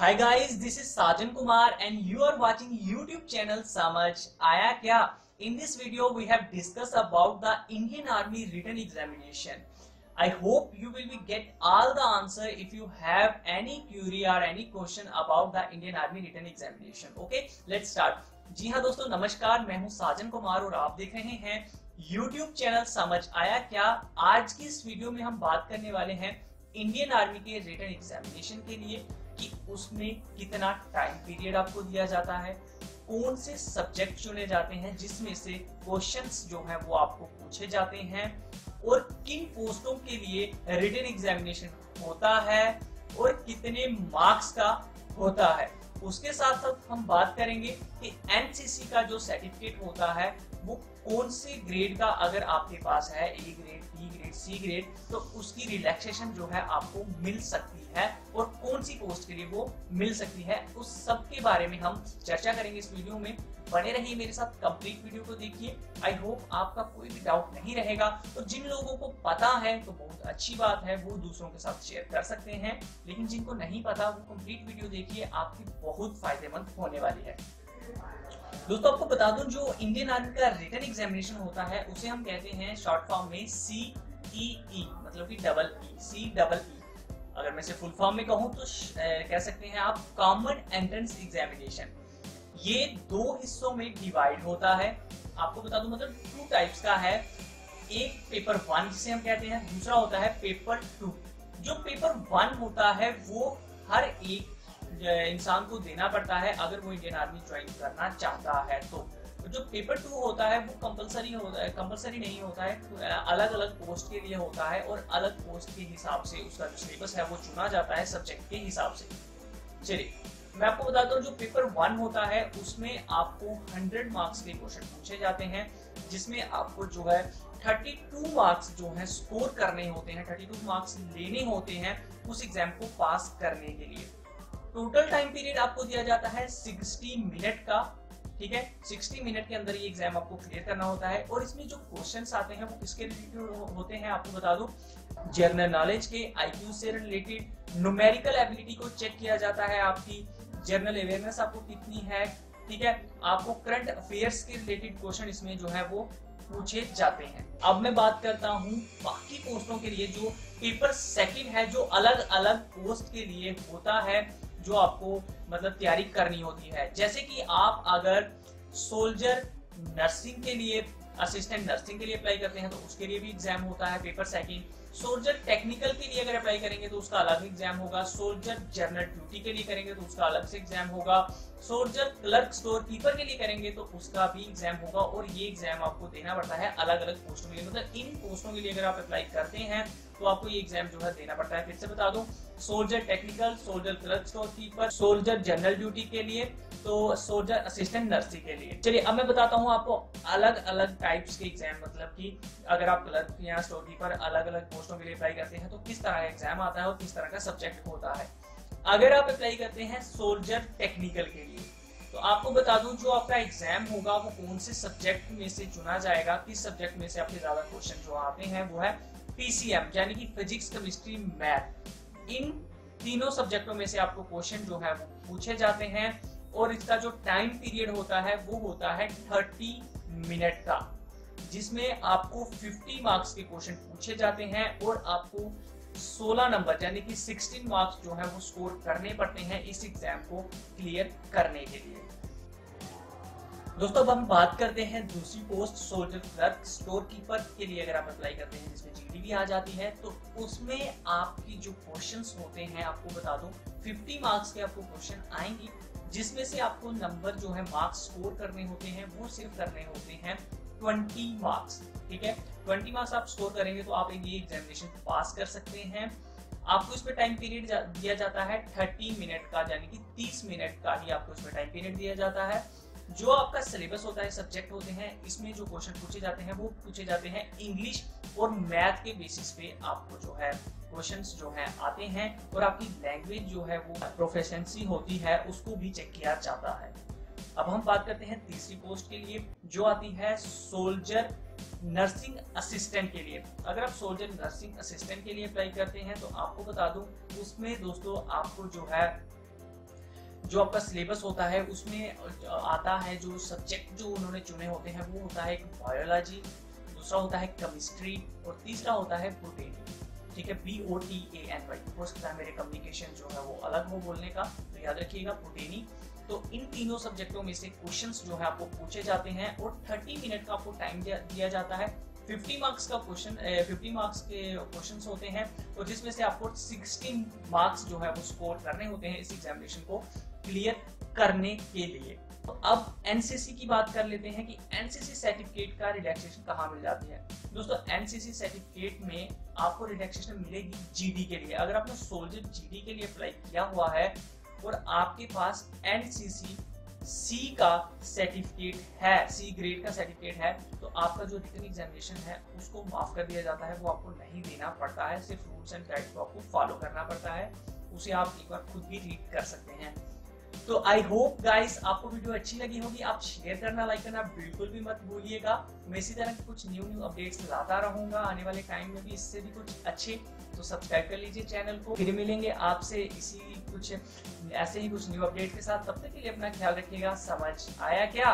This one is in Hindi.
Hi guys, this is Sajan Kumar and you are watching YouTube channel Samajh Aaya Kya? In this video we have discussed about the Indian Army written examination. I hope you will get all the answer if you have any query or any question about the Indian Army written examination. Okay, let's start. जी हाँ दोस्तों, नमस्कार, मैं हूँ साजन कुमार और आप देख रहे हैं YouTube चैनल समझ आया क्या। आज की इस वीडियो में हम बात करने वाले हैं इंडियन आर्मी के रिटन एग्जामिनेशन के लिए कि उसमें कितना टाइम पीरियड आपको दिया जाता है, कौन से सब्जेक्ट चुने जाते हैं जिसमें से क्वेश्चंस जो हैं वो आपको पूछे जाते हैं और किन पोस्टों के लिए रिटन एग्जामिनेशन होता है और कितने मार्क्स का होता है। उसके साथ साथ हम बात करेंगे कि एनसीसी का जो सर्टिफिकेट होता है वो कौन से ग्रेड का अगर आपके पास है, A grade, B grade, C grade, तो उसकी रिलैक्सेशन जो है आपको मिल सकती है और कौन सी पोस्ट के लिए वो मिल सकती है, उस सब के बारे में हम चर्चा करेंगे इस वीडियो में। बने रहिए मेरे साथ, कंप्लीट वीडियो को देखिए। आई होप आपका कोई भी डाउट नहीं रहेगा। तो जिन लोगों को पता है तो बहुत अच्छी बात है, वो दूसरों के साथ शेयर कर सकते हैं, लेकिन जिनको नहीं पता वो कंप्लीट वीडियो देखिए, आपकी बहुत फायदेमंद होने वाली है। दोस्तों आपको बता दूं, जो इंडियन आर्मी का रिटन एग्जामिनेशन होता है उसे हम कहते हैं शॉर्ट फॉर्म में CEE, मतलब कि डबल ई, CEE। अगर मैं इसे फुल फॉर्म में कहूं तो कह सकते हैं आप कॉमन एंट्रेंस एग्जामिनेशन। ये दो हिस्सों में डिवाइड होता है। आपको बता दूं, मतलब 2 टाइप्स का है। एक पेपर 1 जिसे हम कहते हैं, दूसरा होता है पेपर 2। जो पेपर 1 होता है वो हर एक इंसान को देना पड़ता है अगर वो इंडियन आर्मी ज्वाइन करना चाहता है। तो जो पेपर 2 होता है वो कंपलसरी होता है, कंपलसरी नहीं होता है, अलग अलग पोस्ट के लिए होता है और अलग पोस्ट के हिसाब से उसका जो सिलेबस है वो चुना जाता है सब्जेक्ट के हिसाब से। चलिए मैं आपको बताता हूँ, जो पेपर 1 होता है उसमें आपको 100 मार्क्स के क्वेश्चन पूछे जाते हैं, जिसमें आपको जो है 32 मार्क्स जो है स्कोर करने होते हैं, 32 मार्क्स लेने होते हैं उस एग्जाम को पास करने के लिए। टोटल टाइम पीरियड आपको दिया जाता है 60 मिनट का। ठीक है, 60 मिनट के अंदर ये एग्जाम आपको क्लियर करना होता है। और इसमें जो क्वेश्चंस आते हैं वो किसके रिलेटेड होते हैं आपको बता दूं, जनरल नॉलेज के, IQ से रिलेटेड, न्यूमेरिकल एबिलिटी को चेक किया जाता है, आपकी जनरल अवेयरनेस आपको कितनी है। ठीक है, आपको करंट अफेयर्स के रिलेटेड क्वेश्चन इसमें जो है वो पूछे जाते हैं। अब मैं बात करता हूँ बाकी पोस्टों के लिए। जो पेपर 2 है, जो अलग अलग पोस्ट के लिए होता है, जो आपको मतलब तैयारी करनी होती है। जैसे कि आप अगर सोल्जर नर्सिंग के लिए, असिस्टेंट नर्सिंग के लिए अप्लाई करते हैं तो उसके लिए भी एग्जाम होता है पेपर 2। सोल्जर टेक्निकल के लिए अगर अप्लाई करेंगे तो उसका अलग एग्जाम होगा। सोल्जर जनरल ड्यूटी के लिए करेंगे तो उसका अलग से एग्जाम होगा। सोल्जर क्लर्क स्टोर कीपर के लिए करेंगे तो उसका भी एग्जाम होगा। और ये एग्जाम आपको देना पड़ता है अलग अलग पोस्टों के लिए। मतलब इन पोस्टों के लिए अगर आप अप्लाई करते हैं तो आपको ये एग्जाम जो है देना पड़ता है। फिर से बता दूं, soldier technical, soldier clerk store keeper, soldier general duty के लिए, तो सोल्जर असिस्टेंट नर्सिंग के लिए। चलिए अब मैं बताता हूँ आपको अलग अलग टाइप्स के एग्जाम, मतलब कि अगर आप क्लर्क या स्टोर कीपर अलग अलग पोस्टों के लिए अप्लाई करते हैं तो किस तरह का एग्जाम आता है और किस तरह का सब्जेक्ट होता है। अगर आप अप्लाई करते हैं सोल्जर टेक्निकल के लिए तो आपको बता दूं, जो आपका एग्जाम होगा वो कौन से सब्जेक्ट में से चुना जाएगा, किस सब्जेक्ट में से आपके ज्यादा क्वेश्चन जो आते हैं वो है PCM, यानी कि फिजिक्स, केमिस्ट्री, मैथ। इन तीनों सब्जेक्टों में से आपको क्वेश्चन जो है वो पूछे जाते हैं और इसका जो टाइम पीरियड होता है वो होता है 30 मिनट का, जिसमें आपको 50 मार्क्स के क्वेश्चन पूछे जाते हैं और आपको 16 नंबर यानी कि 16 मार्क्स जो है वो स्कोर करने पड़ते हैं इस एग्जाम को क्लियर करने के लिए। दोस्तों अब हम बात करते हैं दूसरी post, soldier clerk store keeper के लिए अगर आप अप्लाई करते हैं जिसमें GD भी आ जाती है, तो उसमें आपकी जो क्वेश्चंस होते हैं आपको बता दूं 50 मार्क्स के आपको क्वेश्चन आएंगे, जिसमें से आपको नंबर जो है मार्क्स स्कोर करने होते हैं वो सिर्फ करने होते हैं 20 मार्क्स। ठीक है, 20 मार्क्स आप स्कोर करेंगे तो आप ये एग्जामिनेशन पास कर सकते हैं। आपको इसमें टाइम पीरियड दिया जाता है 30 मिनट का, यानी कि 30 मिनट का ही आपको इसमें टाइम पीरियड दिया जाता है। जो आपका सिलेबस होता है, सब्जेक्ट होते हैं, इसमें जो क्वेश्चन पूछे जाते हैं वो पूछे जाते हैं इंग्लिश और मैथ के बेसिस पे आपको जो है क्वेश्चंस जो है आते हैं और आपकी लैंग्वेज जो है वो प्रोफिशिएंसी होती है उसको भी चेक किया जाता है। अब हम बात करते हैं तीसरी पोस्ट के लिए, जो आती है सोल्जर नर्सिंग असिस्टेंट के लिए। अगर आप सोल्जर नर्सिंग असिस्टेंट के लिए अप्लाई करते हैं तो आपको बता दूं, उसमें दोस्तों आपको जो है जो आपका सिलेबस होता है उसमें आता है जो सब्जेक्ट जो उन्होंने चुने होते हैं वो होता है एक बायोलॉजी, दूसरा होता है केमिस्ट्री और तीसरा होता है बोटेनी। ठीक है, BOTANY, पोस्ट प्राइमरी कम्युनिकेशन जो है वो अलग हो बोलने का, तो याद रखिएगा बोटेनी। तो इन तीनों सब्जेक्टों में से क्वेश्चंस जो है आपको पूछे जाते हैं और 30 मिनट का आपको टाइम दिया जाता है। 50 मार्क्स का क्वेश्चन 50 मार्क्स के क्वेश्चंस होते हैं और जिसमें से आपको 16 मार्क्स जो है वो स्कोर करने होते हैं इस एग्जामिनेशन को क्लियर करने के लिए। तो अब एनसीसी की बात कर लेते हैं कि एनसीसी सर्टिफिकेट का रिलैक्सेशन कहाँ मिल जाती है। दोस्तों एनसीसी सर्टिफिकेट में आपको रिलैक्सेशन मिलेगी जीडी के लिए। अगर आपने सोल्जर जीडी के लिए अप्लाई किया हुआ है और आपके पास एनसीसी सी का सर्टिफिकेट है, सी ग्रेड का सर्टिफिकेट है, तो आपका जो रिटन एग्जामिनेशन है उसको माफ कर दिया जाता है, वो आपको नहीं देना पड़ता है। सिर्फ रूल्स एंड गाइड को आपको फॉलो करना पड़ता है, उसे आप एक बार खुद भी रीड कर सकते हैं। तो आई होप गाइस आपको वीडियो अच्छी लगी होगी। आप शेयर करना, लाइक करना बिल्कुल भी मत भूलिएगा। मैं इसी तरह के कुछ न्यू अपडेट्स लाता रहूंगा आने वाले टाइम में भी, इससे भी कुछ अच्छे। तो सब्सक्राइब कर लीजिए चैनल को। फिर मिलेंगे आपसे इसी कुछ ऐसे ही कुछ न्यू अपडेट के साथ। तब तक के लिए अपना ख्याल रखिएगा। समझ आया क्या?